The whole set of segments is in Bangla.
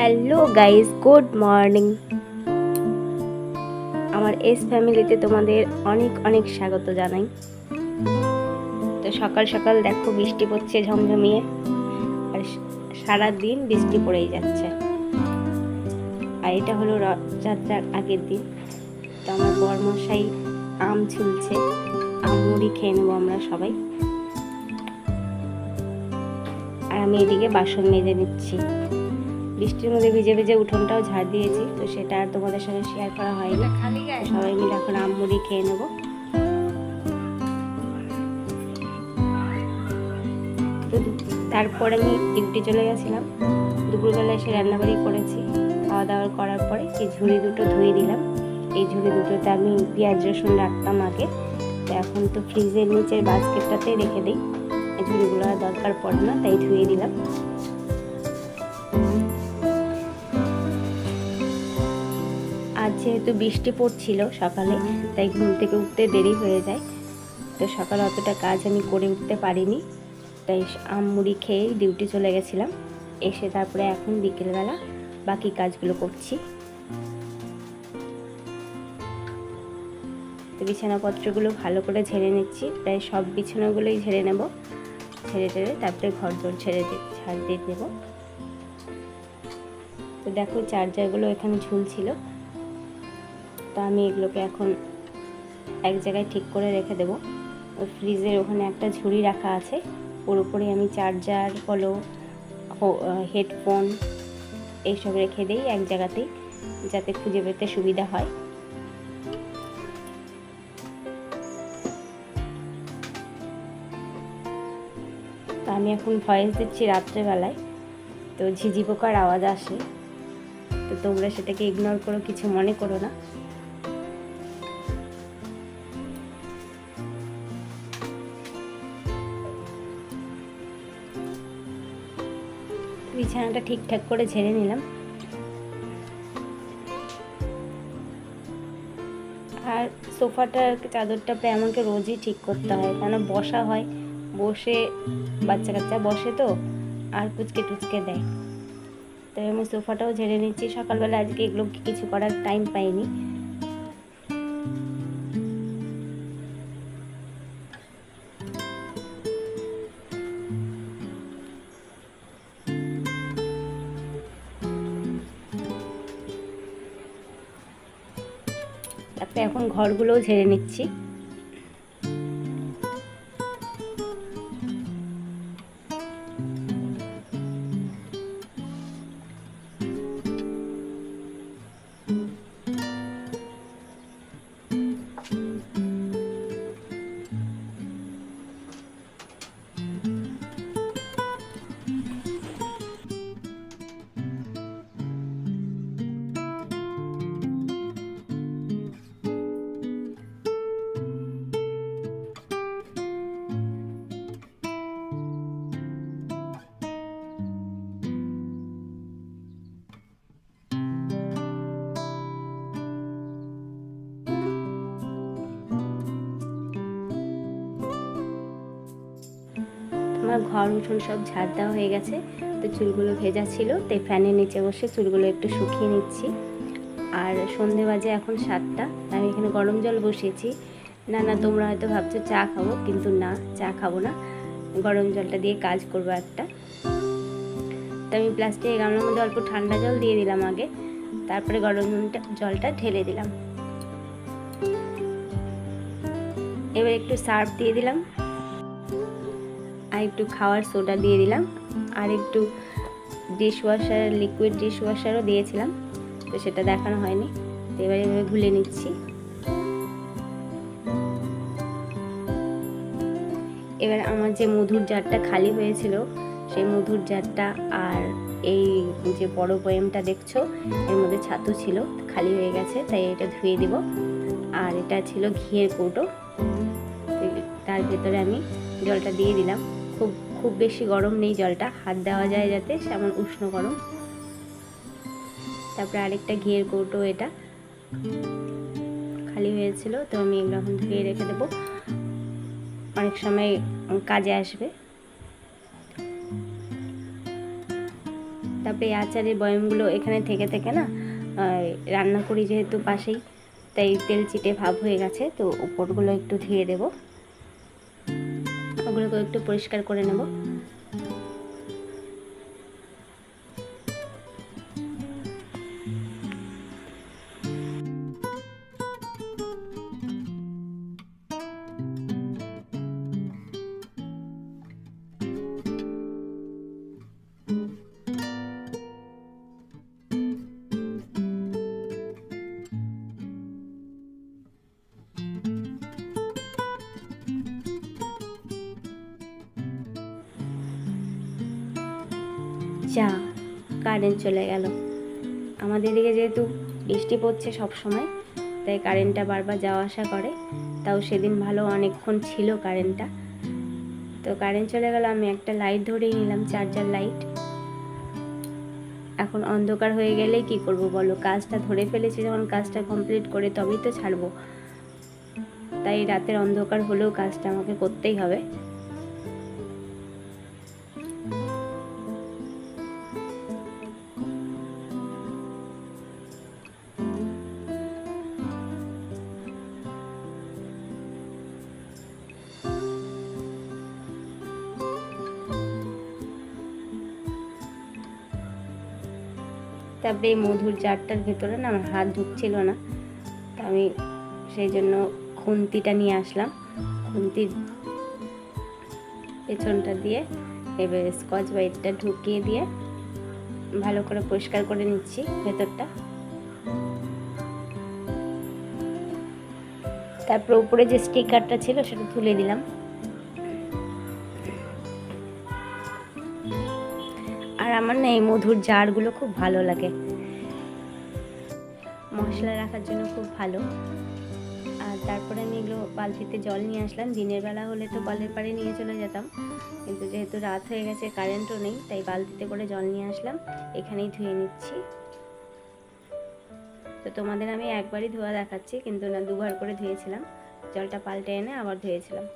Hello guys, good morning. আমার এস ফ্যামিলিতে তোমাদের অনেক অনেক স্বাগত জানাই। তো সকাল সকাল দেখো বৃষ্টি পড়ছে ঝমঝমিয়ে, আর সারা দিন বৃষ্টি পড়েই যাচ্ছে। আর এটা হলো রথযাত্রার আগের দিন। তো আমার বরমশাই আম ঝুলছে, আম মুড়ি খেয়ে নেবো আমরা সবাই। আর আমি এদিকে বাসন মেজে নিচ্ছি। বৃষ্টির মধ্যে ভিজে ভিজে উঠোনটাও ঝাড় দিয়েছি, তো সেটা আর তোমাদের সঙ্গে শেয়ার করা হয়নি। সবাই মিলে এখন আম মুড়ি খেয়ে নেব। তারপরে আমি ডিউটি চলে গেছিলাম। দুপুরবেলা এসে রান্নাবাড়ি করেছি। খাওয়া দাওয়া করার পরে এই ঝুড়ি দুটো ধুয়ে দিলাম। এই ঝুড়ি দুটোতে আমি পেঁয়াজ রসুন রাখতাম আগে, তো এখন তো ফ্রিজের নিচের বাস্কেটটাতে রেখে দিই। এই ঝুড়িগুলো আর দরকার পড়ে না, তাই ধুয়ে দিলাম। আজ যেহেতু বৃষ্টি পড়ছিল সকালে, তাই ঘুম থেকে উঠতে দেরি হয়ে যায়। তো সকালে অতটা কাজ আমি করে উঠতে পারিনি, তাই আম মুড়ি খেয়েই ডিউটি চলে গেছিলাম। এসে তারপরে এখন বিকেলবেলা বাকি কাজগুলো করছি। তো বিছানাপত্রগুলো ভালো করে ঝেড়ে নিচ্ছি, প্রায় সব বিছানাগুলোই ঝেড়ে নেব। ঝেড়ে টেড়ে তারপরে ঘর দোর ঝাড় দিয়ে দেবো। তো দেখো চার্জারগুলো এখানে ঝুলছিল, তো আমি এগুলোকে এখন এক জায়গায় ঠিক করে রেখে দেবো। ওই ফ্রিজের ওখানে একটা ঝুড়ি রাখা আছে, ওর উপরে আমি চার্জার বলো হেডফোন এইসব রেখে দিই এক জায়গাতেই, যাতে খুঁজে পেতে সুবিধা হয়। তো আমি এখন ভয়েস দিচ্ছি রাত্রেবেলায়, তো ঝিঝি পোকার আওয়াজ আসে, তো তোমরা সেটাকে ইগনোর করো, কিছু মনে করো না। বিছানাটা ঠিকঠাক করে ঝেড়ে নিলাম। আর সোফাটার চাদরটা প্রায় আমাকে রোজই ঠিক করতে হয়, কেন বসা হয়, বসে বাচ্চা কাচ্চা বসে তো আর কুচকে টুচকে দেয়। তাই আমি সোফাটাও ঝেড়ে নিচ্ছি। সকালবেলা আজকে এগুলো কিছু করার টাইম পাইনি। তারপরে এখন ঘরগুলোও ঝেড়ে নিচ্ছি। আমার ঘর উঠোন সব ঝাড় দেওয়া হয়ে গেছে। তো চুলগুলো ভেজা ছিল, তাই ফ্যানের নিচে বসে চুলগুলো একটু শুকিয়ে নিচ্ছি। আর সন্ধে বাজে এখন 7টা। আমি এখানে গরম জল বসিয়েছি। না তোমরা হয়তো ভাবছো চা খাবো, কিন্তু না, চা খাবো না, গরম জলটা দিয়ে কাজ করবো একটা। তো আমি প্লাস্টিকের গামলার মধ্যে অল্প ঠান্ডা জল দিয়ে দিলাম আগে, তারপরে গরম জলটা ঢেলে দিলাম। এবার একটু সার্ফ দিয়ে দিলাম, আর একটু খাওয়ার সোডা দিয়ে দিলাম, আর একটু লিকুইড ডিশ ওয়াশারও দিয়েছিলাম, তো সেটা দেখানো হয়নি। তো এবার এভাবে ঘুলে নিচ্ছি। এবার আমার যে মধুর জারটা খালি হয়েছিল, সেই মধুর জারটা আর এই যে বড় বয়ামটা দেখছো, এর মধ্যে ছাতু ছিল, খালি হয়ে গেছে, তাই এটা ধুয়ে দিব। আর এটা ছিল ঘিয়ের কৌটো, তার ভেতরে আমি জলটা দিয়ে দিলাম। খুব বেশি গরম নেই জলটা, হাত দেওয়া যায় যাতে, সেমন উষ্ণ গরম। তারপরে আরেকটা ঘিয়ের কৌটো, এটা খালি হয়েছিল, তো আমি এগুলো এখন ধুয়ে রেখে দেবো, অনেক সময় কাজে আসবে। তারপরে এই আচারের বয়ামগুলো এখানে থেকে থেকে না রান্না করি যেহেতু পাশেই, তাই তেল চিটে ভাব হয়ে গেছে। তো উপরগুলো একটু ধুয়ে দেব, ওগুলোকে একটু পরিষ্কার করে নেব। যা, কারেন্ট চলে গেল। আমাদের এদিকে যেহেতু বৃষ্টি পড়ছে সব সময়, তাই কারেন্টটা বারবার যাওয়া আসা করে। তাও সেদিন ভালো অনেকক্ষণ ছিল কারেন্টটা। তো কারেন্ট চলে গেল, আমি একটা লাইট ধরেই নিলাম, চার্জার লাইট। এখন অন্ধকার হয়ে গেলেই কি করব বলো, কাজটা ধরে ফেলেছি যখন, কাজটা কমপ্লিট করে তবেই তো ছাড়বো। তাই রাতের অন্ধকার হলেও কাজটা আমাকে করতেই হবে। তারপরে এই মধুর জারটার ভেতরে না আমার হাত ঢুকছিল না, তো আমি সেই জন্য খুন্তিটা নিয়ে আসলাম। খুন্তির পেছনটা দিয়ে এবার স্কচ ব্রাইটটা ঢুকিয়ে দিয়ে ভালো করে পরিষ্কার করে নিচ্ছি ভেতরটা। তারপর উপরে যে স্টিকারটা ছিল সেটা তুলে দিলাম। আর আমার না এই মধুর জারগুলো খুব ভালো লাগে, মশলা রাখার জন্য খুব ভালো। আর তারপরে আমি এগুলো বালতিতে জল নিয়ে আসলাম। দিনের বেলা হলে তো কলের পাড়ে নিয়ে চলে যেতাম, কিন্তু যেহেতু রাত হয়ে গেছে, কারেন্টও নেই, তাই বালতিতে করে জল নিয়ে আসলাম, এখানেই ধুয়ে নিচ্ছি। তো তোমাদের আমি একবারই ধোয়া দেখাচ্ছি, কিন্তু না, দুবার করে ধুয়েছিলাম। জলটা পাল্টে এনে আবার ধুয়েছিলাম।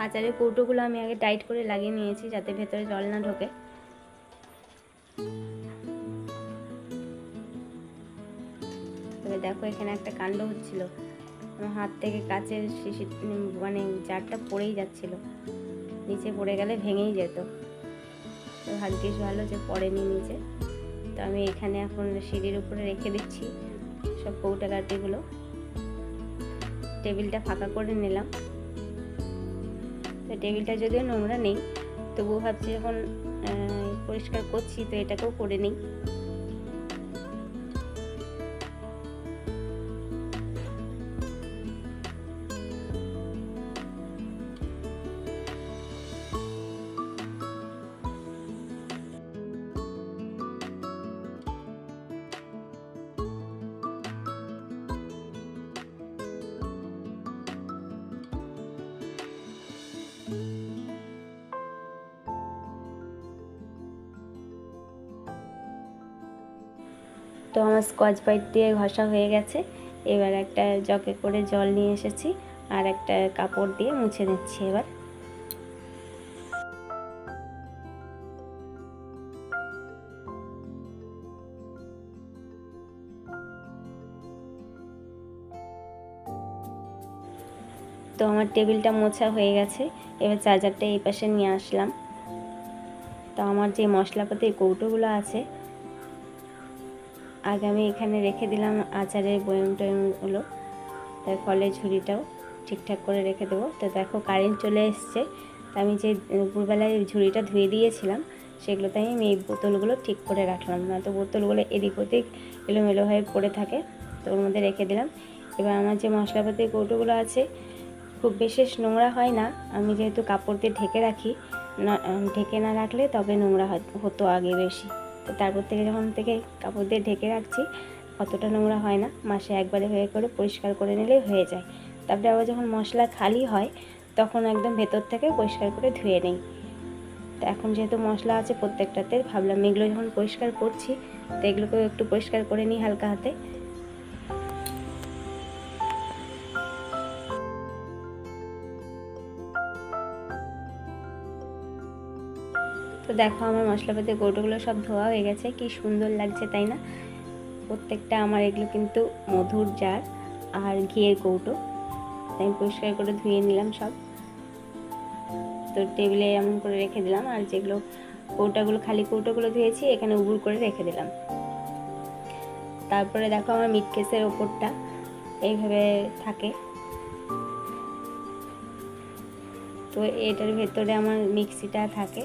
আচারের কৌটোগুলো আমি আগে টাইট করে লাগিয়ে নিয়েছি, যাতে ভেতরে জল না ঢোকে। তবে দেখো এখানে একটা কাণ্ড হচ্ছিল, আমার হাত থেকে কাচের শিশি মানে জারটা পড়েই যাচ্ছিল, নিচে পড়ে গেলে ভেঙেই যেত। তো ভাগ্যিস ভালো যে পড়েনি নিচে। তো আমি এখানে এখন সিঁড়ির উপরে রেখে দিচ্ছি সব কৌটা কাটিগুলো। টেবিলটা ফাঁকা করে নিলাম। তো টেবিলটা যদিও নোংরা নেই, তবুও ভাবছি যখন পরিষ্কার করছি তো এটাকেও করে নিই। তো আমার স্কচ ব্রাইট দিয়ে ঘষা হয়ে গেছে। এবার একটা জগে করে জল নিয়ে এসেছি, আর একটা কাপড় দিয়ে মুছে নিচ্ছি এবার। তো আমার টেবিলটা মোছা হয়ে গেছে, এবার চার্জারটা এই পাশে নিয়ে আসলাম। তো আমার যে মশলাপাতির কৌটোগুলো আছে, আগে আমি এখানে রেখে দিলাম আচারের বয়াম টয়ামগুলো, তাই ফলের ঝুড়িটাও ঠিকঠাক করে রেখে দেবো। তো দেখো কারেন্ট চলে এসছে, তো আমি যে দুপুরবেলায় ঝুড়িটা ধুয়ে দিয়েছিলাম, সেগুলোতে আমি এই বোতলগুলো ঠিক করে রাখলাম, না তো বোতলগুলো এদিক ওদিক এলোমেলো হয়ে পড়ে থাকে, তো ওর মধ্যে রেখে দিলাম। এবার আমার যে মশলাপাতির কৌটোগুলো আছে খুব বিশেষ নোংরা হয় না, আমি যেহেতু কাপড় দিয়ে ঢেকে রাখি, না ঢেকে না রাখলে তবে নোংরা হতো আগে বেশি। তো তারপর থেকে যখন থেকে কাপড় দিয়ে ঢেকে রাখছি, অতটা নোংরা হয় না, মাসে একবারে হয়ে করে পরিষ্কার করে নিলেই হয়ে যায়। তারপরে আবার যখন মশলা খালি হয় তখন একদম ভেতর থেকে পরিষ্কার করে ধুয়ে নিই। তো এখন যেহেতু মশলা আছে প্রত্যেকটাতে, ভাবলাম এগুলো যখন পরিষ্কার করছি তো এগুলোকেও একটু পরিষ্কার করে নিই হালকা হাতে। তো দেখো আমার মশলাপাতি কৌটোগুলো সব ধোয়া হয়ে গেছে, কি সুন্দর লাগছে তাই না? প্রত্যেকটা আমার এগুলো কিন্তু মধুর জার আর ঘিয়ের কৌটো, তাই পরিষ্কার করে ধুয়ে নিলাম সব। তো টেবিলে এমন করে রেখে দিলাম, আর যেগুলো কৌটাগুলো খালি কৌটোগুলো ধুয়েছি এখানে উবুড় করে রেখে দিলাম। তারপরে দেখো আমার মিট কেসের ওপরটা এইভাবে থাকে, তো এটার ভেতরে আমার মিক্সিটা থাকে।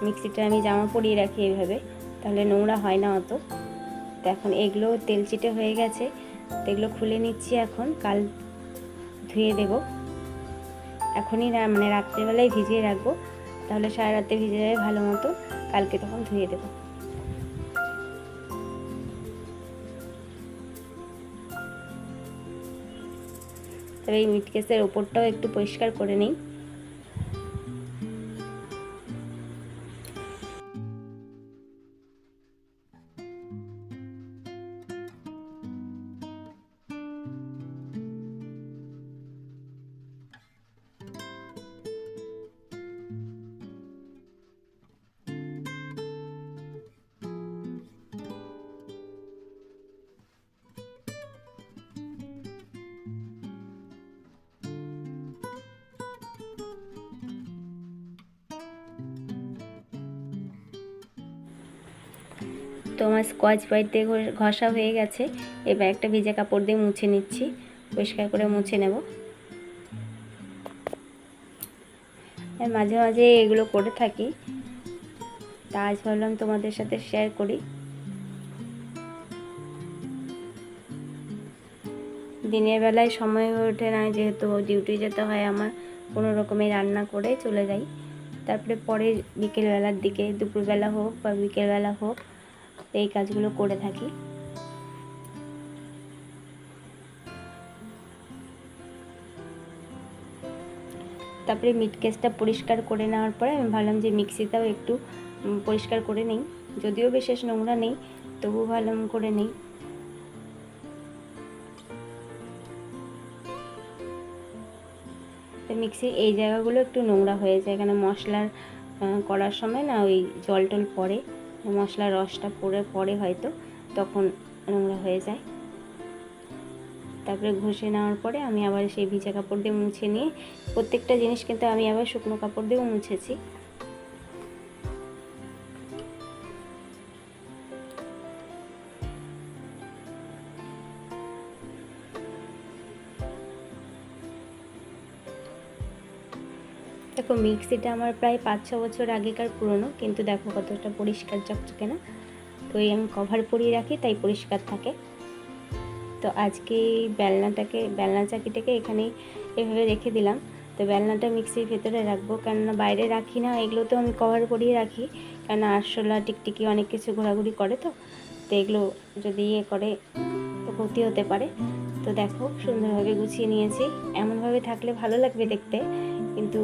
মিক্সিটা আমি জামা পরিয়ে রাখি এইভাবে, তাহলে নোংরা হয় না অত। তো এখন এগুলো তেল চিটে হয়ে গেছে, তো এগুলো খুলে নিচ্ছি এখন, কাল ধুয়ে দেব। এখনই মানে রাত্রেবেলায় ভিজিয়ে রাখবো, তাহলে সারা রাতে ভিজে যাবে ভালো মতো, কালকে তখন ধুয়ে দেব। তবে এই মিট কেসের ওপরটাও একটু পরিষ্কার করে নিই। তো আমার স্কচ ব্রাইট দিয়ে ঘষা হয়ে গেছে, এবার একটা ভিজে কাপড় দিয়ে মুছে নিচ্ছি, পরিষ্কার করে মুছে নেব। মাঝে মাঝে এগুলো করে থাকি, তা আজ ভাবলাম তোমাদের সাথে শেয়ার করি। দিনের বেলায় সময় হয়ে ওঠে না, যেহেতু ডিউটি যেতে হয় আমার, কোনো রকমে রান্না করে চলে যাই। তারপরে পরে বিকেলবেলার দিকে, দুপুরবেলা হোক বা বিকেলবেলা হোক, এই কাজগুলো করে থাকি। তারপরে মিট কেসটা পরিষ্কার করে নেওয়ার পরে আমি ভাবলাম যে মিক্সিটাও একটু পরিষ্কার করে নিই, যদিও বিশেষ নোংরা নেই, তবু ভালো করে নিই। তো মিক্সির এই জায়গাগুলো একটু নোংরা হয়ে যায়, এখানে মশলার করার সময় না ওই জল টল পড়ে, মশলার রসটা পড়ে হয়তো, তখন নোংরা হয়ে যায়। তারপরে ঘষে নেওয়ার পরে আমি আবার সেই ভিজা কাপড় দিয়ে মুছে নিয়ে, প্রত্যেকটা জিনিস কিন্তু আমি আবার শুকনো কাপড় দিয়েও মুছেছি। দেখো মিক্সিটা আমার প্রায় 5-6 বছর আগেকার পুরনো, কিন্তু দেখো কতটা পরিষ্কার চকচকে না। তো এই আমি কভার পরিয়ে রাখি, তাই পরিষ্কার থাকে। তো আজকে বেলনা চাকিটাকে এখানে এভাবে রেখে দিলাম। তো বেলনাটা মিক্সির ভেতরে রাখবো, কেননা বাইরে রাখি না, এগুলো তো আমি কভার পরিয়ে রাখি, কেননা আরশোলা টিকটিকি অনেক কিছু ঘোরাঘুরি করে, তো এগুলো যদি করে তো ক্ষতি হতে পারে। তো দেখো সুন্দরভাবে গুছিয়ে নিয়েছি, এমনভাবে থাকলে ভালো লাগবে দেখতে, কিন্তু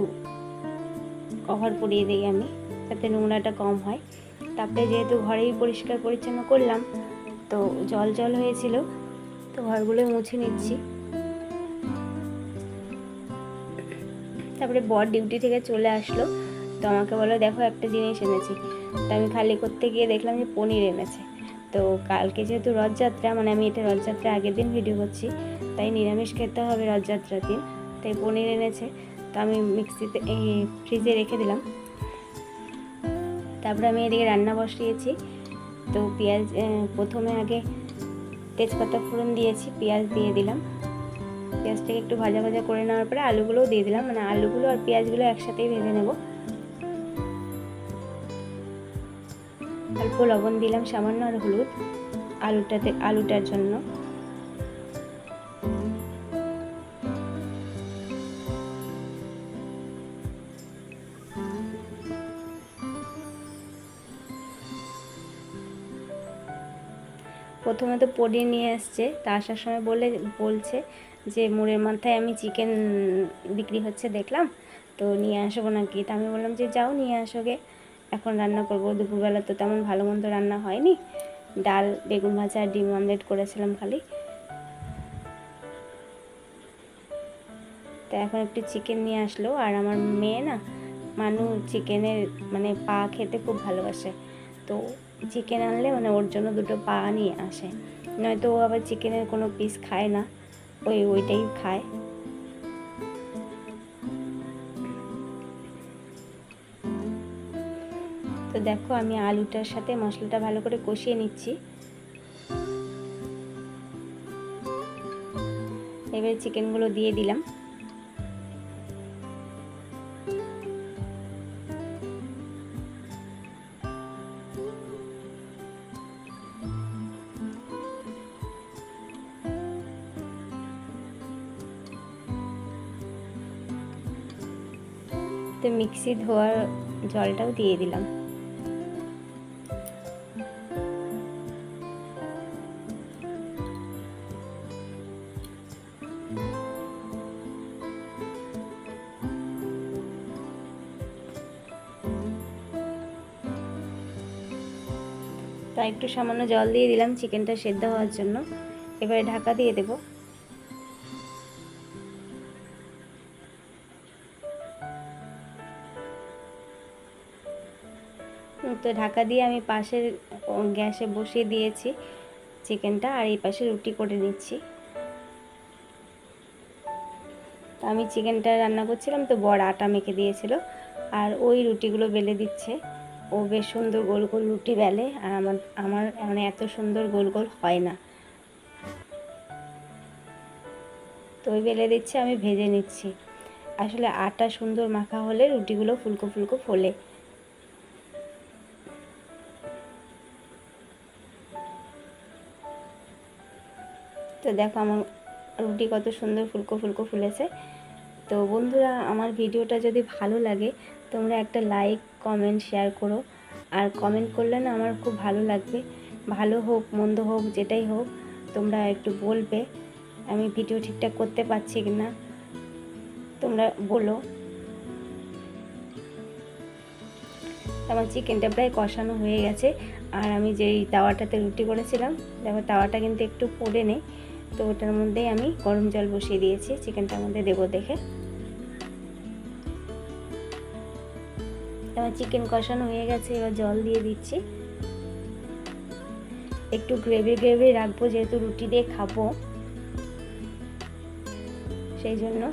কভার পরিয়ে দিই আমি, যাতে নোংরাটা কম হয়। তারপরে যেহেতু ঘরেই পরিষ্কার পরিচ্ছন্ন করলাম, তো জল হয়েছিল, তো ঘরগুলো মুছে নিচ্ছি। তারপরে বর ডিউটি থেকে চলে আসলো, তো আমাকে বললো দেখো একটা জিনিস এনেছি। তো আমি খালি করতে গিয়ে দেখলাম যে পনির এনেছে। তো কালকে যেহেতু রথযাত্রা, মানে আমি এটা রথযাত্রা আগের দিন ভিডিও করছি, তাই নিরামিষ খেতে হবে রথযাত্রার দিন, তাই পনির এনেছে। তো আমি মিক্সিতে ফ্রিজে রেখে দিলাম। তারপরে আমি এদিকে রান্না বসিয়েছি। তো পেঁয়াজ প্রথমে আগে তেজপাতা ফোড়ন দিয়েছি, পেঁয়াজ দিয়ে দিলাম। পেঁয়াজটাকে একটু ভাজা ভাজা করে নেওয়ার পরে আলুগুলোও দিয়ে দিলাম, মানে আলুগুলো আর পেঁয়াজগুলো একসাথেই ভেজে নেব। অল্প লবণ দিলাম সামান্য, আর হলুদ আলুটার জন্য। প্রথমে তো পনির নিয়ে এসছে, তা আসার সময় বলছে যে মোড়ের মাথায় আমি চিকেন বিক্রি হচ্ছে দেখলাম, তো নিয়ে আসবো নাকি। তা আমি বললাম যে যাও নিয়ে আসো গে, এখন রান্না করবো। দুপুরবেলা তো তেমন ভালো মন্দ রান্না হয়নি, ডাল, বেগুন ভাজা আর ডিম অমলেট করেছিলাম খালি। তো এখন একটু চিকেন নিয়ে আসলো, আর আমার মেয়ে না মানুষ চিকেনের মানে পা খেতে খুব ভালোবাসে, তো চিকেন আনলে মানে ওর জন্য দুটো পা নিয়ে আসে, নয়তো ও আবার চিকেনের কোনো পিস খায় না, ওইটাই খায়। তো দেখো আমি আলুটার সাথে মশলাটা ভালো করে কষিয়ে নিচ্ছি। এবারে চিকেনগুলো দিয়ে দিলাম। তো মিক্সি ধোয়ার জলটাও দিয়ে দিলাম। তাই একটু সামান্য জল দিয়ে দিলাম চিকেনটা সেদ্ধ হওয়ার জন্য। এবারে ঢাকা দিয়ে দেব। তো ঢাকা দিয়ে আমি পাশের গ্যাসে বসিয়ে দিয়েছি চিকেনটা, আর এই পাশে রুটি করে নিচ্ছি। তো আমি চিকেনটা রান্না করছিলাম, তো বড় আটা মেখে দিয়েছিল, আর ওই রুটিগুলো বেলে দিচ্ছে। ও বেশ সুন্দর গোল গোল রুটি বেলে, আর আমার মানে এত সুন্দর গোল গোল হয় না, তো ওই বেলে দিচ্ছে, আমি ভেজে নিচ্ছি। আসলে আটা সুন্দর মাখা হলে রুটিগুলো ফুলকো ফুলকো ফোলে। তো দেখো আমার রুটি কত সুন্দর ফুলকো ফুলকো ফুলেছে। তো বন্ধুরা, আমার ভিডিওটা যদি ভালো লাগে তোমরা একটা লাইক কমেন্ট শেয়ার করো, আর কমেন্ট করলে না আমার খুব ভালো লাগবে। ভালো হোক মন্দ হোক যেটাই হোক তোমরা একটু বলবে, আমি ভিডিও ঠিকঠাক করতে পারছি কি না তোমরা বলো। আমার চিকেনটা প্রায় কষানো হয়ে গেছে, আর আমি যেই তাওয়াটাতে রুটি করেছিলাম দেখো তাওয়াটা কিন্তু একটু পুড়ে নেই, তো ওটার মধ্যেই আমি গরম জল বসিয়ে দিয়েছি চিকেনটার মধ্যে দেবো দেখে। আমার চিকেন কষানো হয়ে গেছে, এবার জল দিয়ে দিচ্ছি। একটু গ্রেভি গ্রেভি রাখবো, যেহেতু রুটি দিয়ে খাবো সেই জন্য।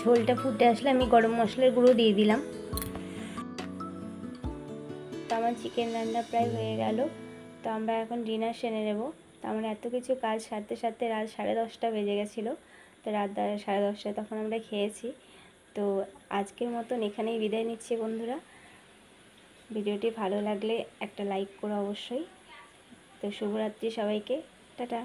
ঝোলটা ফুটে আসলে আমি গরম মশলার গুঁড়ো দিয়ে দিলাম। তো আমার চিকেন রান্না প্রায় হয়ে গেল, তো আমরা এখন ডিনার সেরে নেব। তো আমরা এত কিছু কাজ সারতে সারতে রাত 10:30 বেজে গেছিলো, তো রাত 10:30 তখন আমরা খেয়েছি। তো আজকের মতন এখানেই বিদায় নিচ্ছি বন্ধুরা। ভিডিওটি ভালো লাগলে একটা লাইক করো অবশ্যই। তো শুভরাত্রি সবাইকে, টাটা।